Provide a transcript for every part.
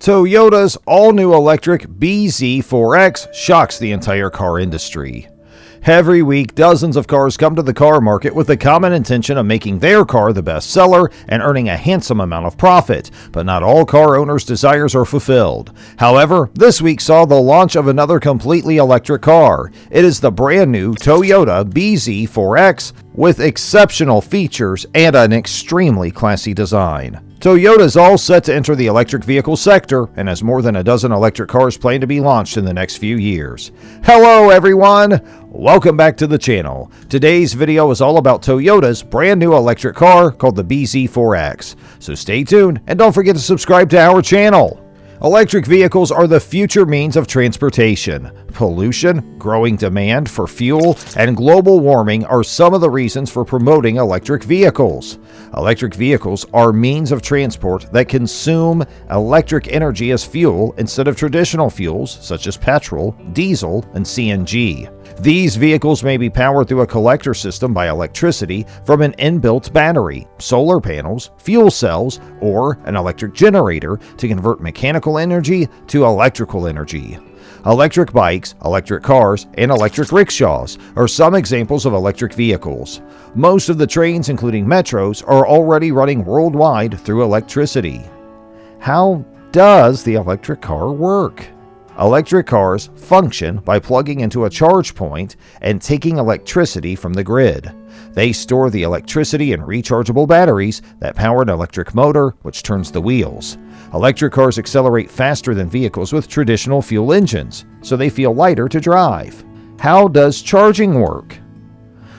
Toyota's all-new electric Bz4x shocks the entire car industry. Every week, dozens of cars come to the car market with the common intention of making their car the best seller and earning a handsome amount of profit, but not all car owners' desires are fulfilled. However, this week saw the launch of another completely electric car. It is the brand new Toyota Bz4x with exceptional features and an extremely classy design. Toyota is all set to enter the electric vehicle sector and has more than a dozen electric cars planned to be launched in the next few years. Hello everyone! Welcome back to the channel. Today's video is all about Toyota's brand new electric car called the Bz4x. So stay tuned and don't forget to subscribe to our channel. Electric vehicles are the future means of transportation. Pollution, growing demand for fuel, and global warming are some of the reasons for promoting electric vehicles. Electric vehicles are means of transport that consume electric energy as fuel instead of traditional fuels such as petrol, diesel, and CNG. These vehicles may be powered through a collector system by electricity from an inbuilt battery, solar panels, fuel cells, or an electric generator to convert mechanical energy to electrical energy. Electric bikes, electric cars, and electric rickshaws are some examples of electric vehicles. Most of the trains, including metros, are already running worldwide through electricity. How does the electric car work? Electric cars function by plugging into a charge point and taking electricity from the grid. They store the electricity in rechargeable batteries that power an electric motor, which turns the wheels. Electric cars accelerate faster than vehicles with traditional fuel engines, so they feel lighter to drive. How does charging work?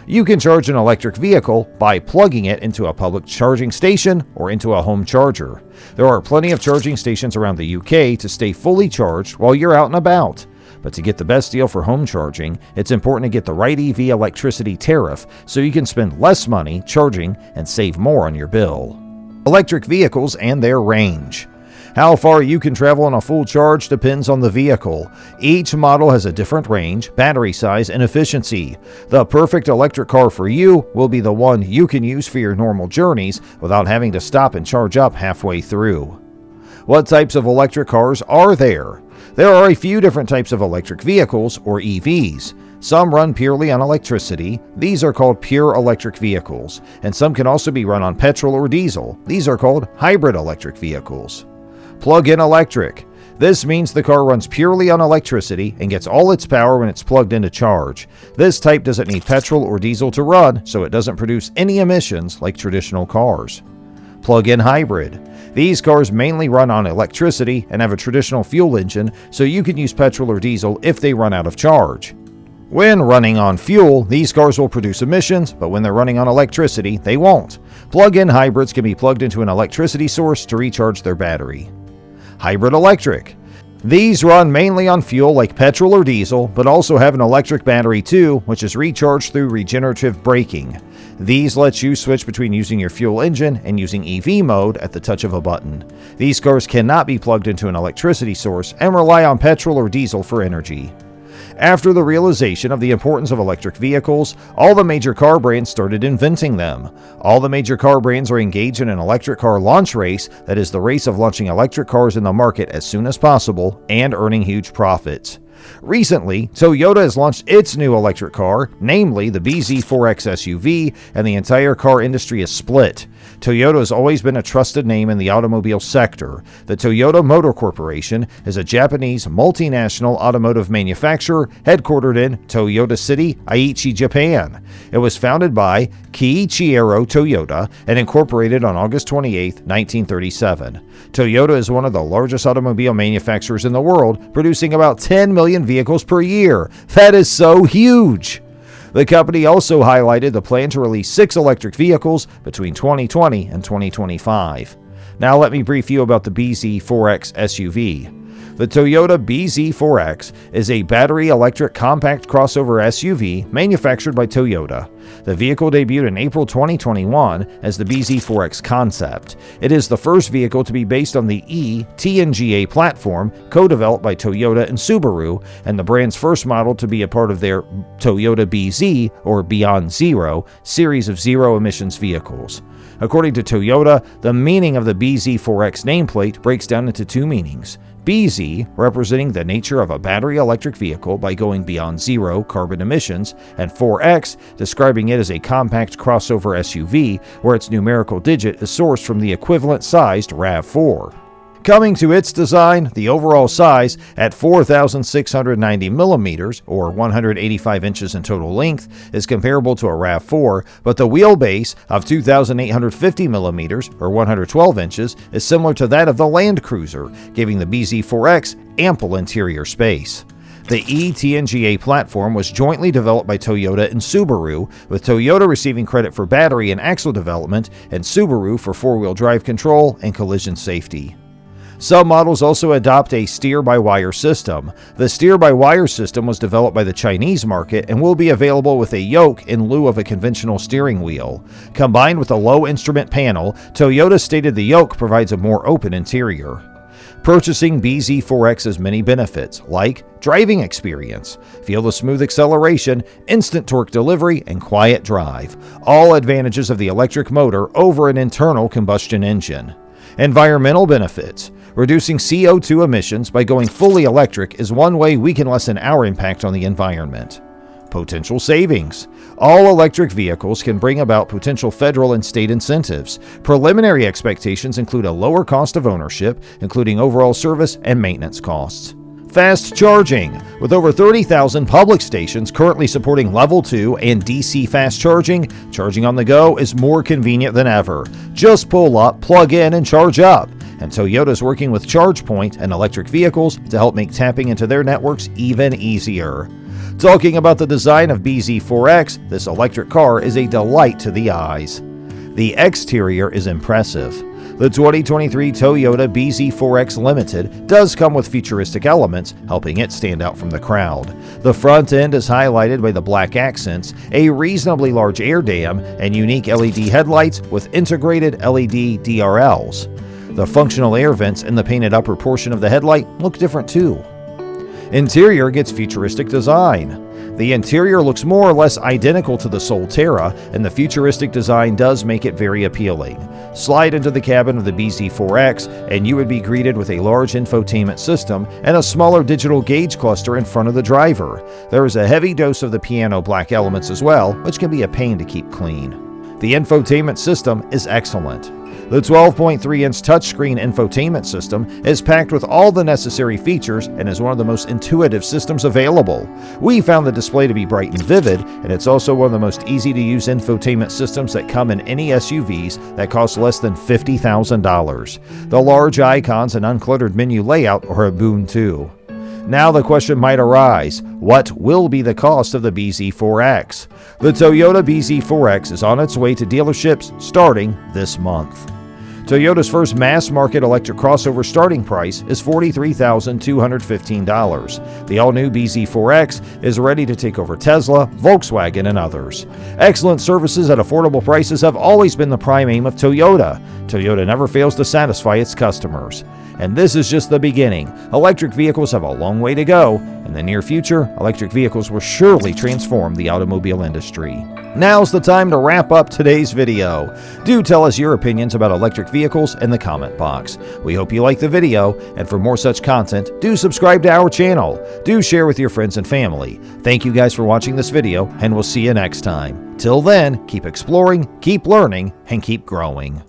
You can charge an electric vehicle by plugging it into a public charging station or into a home charger. There are plenty of charging stations around the UK to stay fully charged while you're out and about. But to get the best deal for home charging, it's important to get the right EV electricity tariff so you can spend less money charging and save more on your bill. Electric vehicles and their range. How far you can travel on a full charge depends on the vehicle. Each model has a different range, battery size, and efficiency. The perfect electric car for you will be the one you can use for your normal journeys without having to stop and charge up halfway through. What types of electric cars are there? There are a few different types of electric vehicles, or EVs. Some run purely on electricity. These are called pure electric vehicles. And some can also be run on petrol or diesel. These are called hybrid electric vehicles. Plug-in electric. This means the car runs purely on electricity and gets all its power when it's plugged into charge. This type doesn't need petrol or diesel to run, so it doesn't produce any emissions like traditional cars. Plug-in hybrid. These cars mainly run on electricity and have a traditional fuel engine, so you can use petrol or diesel if they run out of charge. When running on fuel, these cars will produce emissions, but when they're running on electricity, they won't. Plug-in hybrids can be plugged into an electricity source to recharge their battery. Hybrid electric. These run mainly on fuel like petrol or diesel, but also have an electric battery too, which is recharged through regenerative braking. These let you switch between using your fuel engine and using EV mode at the touch of a button. These cars cannot be plugged into an electricity source and rely on petrol or diesel for energy. After the realization of the importance of electric vehicles, all the major car brands started inventing them. All the major car brands are engaged in an electric car launch race, that is the race of launching electric cars in the market as soon as possible and earning huge profits. Recently, Toyota has launched its new electric car, namely the Bz4x SUV, and the entire car industry is split. Toyota has always been a trusted name in the automobile sector. The Toyota Motor Corporation is a Japanese multinational automotive manufacturer headquartered in Toyota City, Aichi, Japan. It was founded by Keiichiro Toyota and incorporated on August 28, 1937. Toyota is one of the largest automobile manufacturers in the world, producing about 10 million vehicles per year. That is so huge! The company also highlighted the plan to release 6 electric vehicles between 2020 and 2025. Now let me brief you about the Bz4x SUV. The Toyota Bz4x is a battery electric compact crossover SUV manufactured by Toyota. The vehicle debuted in April 2021 as the Bz4x concept. It is the first vehicle to be based on the E-TNGA platform, co-developed by Toyota and Subaru, and the brand's first model to be a part of their Toyota BZ, or Beyond Zero, series of zero-emissions vehicles. According to Toyota, the meaning of the Bz4x nameplate breaks down into two meanings. BZ, representing the nature of a battery electric vehicle by going beyond zero carbon emissions, and 4X, describing it as a compact crossover SUV where its numerical digit is sourced from the equivalent sized RAV4. Coming to its design, the overall size at 4,690 millimeters, or 185 inches in total length, is comparable to a RAV4, but the wheelbase of 2,850 millimeters, or 112 inches, is similar to that of the Land Cruiser, giving the Bz4X ample interior space. The E-TNGA platform was jointly developed by Toyota and Subaru, with Toyota receiving credit for battery and axle development, and Subaru for four-wheel drive control and collision safety. Some models also adopt a steer-by-wire system. The steer-by-wire system was developed by the Chinese market and will be available with a yoke in lieu of a conventional steering wheel. Combined with a low instrument panel, Toyota stated the yoke provides a more open interior. Purchasing Bz4X has many benefits, like driving experience. Feel the smooth acceleration, instant torque delivery, and quiet drive. All advantages of the electric motor over an internal combustion engine. Environmental benefits. Reducing CO2 emissions by going fully electric is one way we can lessen our impact on the environment. Potential savings. All electric vehicles can bring about potential federal and state incentives. Preliminary expectations include a lower cost of ownership, including overall service and maintenance costs. Fast charging. With over 30,000 public stations currently supporting Level 2 and DC fast charging, charging on the go is more convenient than ever. Just pull up, plug in, and charge up. And Toyota's working with ChargePoint and electric vehicles to help make tapping into their networks even easier. Talking about the design of Bz4X, this electric car is a delight to the eyes. The exterior is impressive. The 2023 Toyota Bz4X Limited does come with futuristic elements, helping it stand out from the crowd. The front end is highlighted by the black accents, a reasonably large air dam, and unique LED headlights with integrated LED DRLs. The functional air vents in the painted upper portion of the headlight look different too. Interior gets futuristic design. The interior looks more or less identical to the Solterra, and the futuristic design does make it very appealing. Slide into the cabin of the Bz4X, and you would be greeted with a large infotainment system and a smaller digital gauge cluster in front of the driver. There is a heavy dose of the piano black elements as well, which can be a pain to keep clean. The infotainment system is excellent. The 12.3-inch touchscreen infotainment system is packed with all the necessary features and is one of the most intuitive systems available. We found the display to be bright and vivid, and it's also one of the most easy-to-use infotainment systems that come in any SUVs that cost less than $50,000. The large icons and uncluttered menu layout are a boon too. Now the question might arise, what will be the cost of the Bz4X? The Toyota Bz4X is on its way to dealerships starting this month. Toyota's first mass-market electric crossover starting price is $43,215. The all-new Bz4X is ready to take over Tesla, Volkswagen, and others. Excellent services at affordable prices have always been the prime aim of Toyota. Toyota never fails to satisfy its customers. And this is just the beginning. Electric vehicles have a long way to go. In the near future, electric vehicles will surely transform the automobile industry. Now's the time to wrap up today's video. Do tell us your opinions about electric vehicles in the comment box. We hope you like the video, and for more such content, do subscribe to our channel. Do share with your friends and family. Thank you guys for watching this video, and we'll see you next time. Till then, keep exploring, keep learning, and keep growing.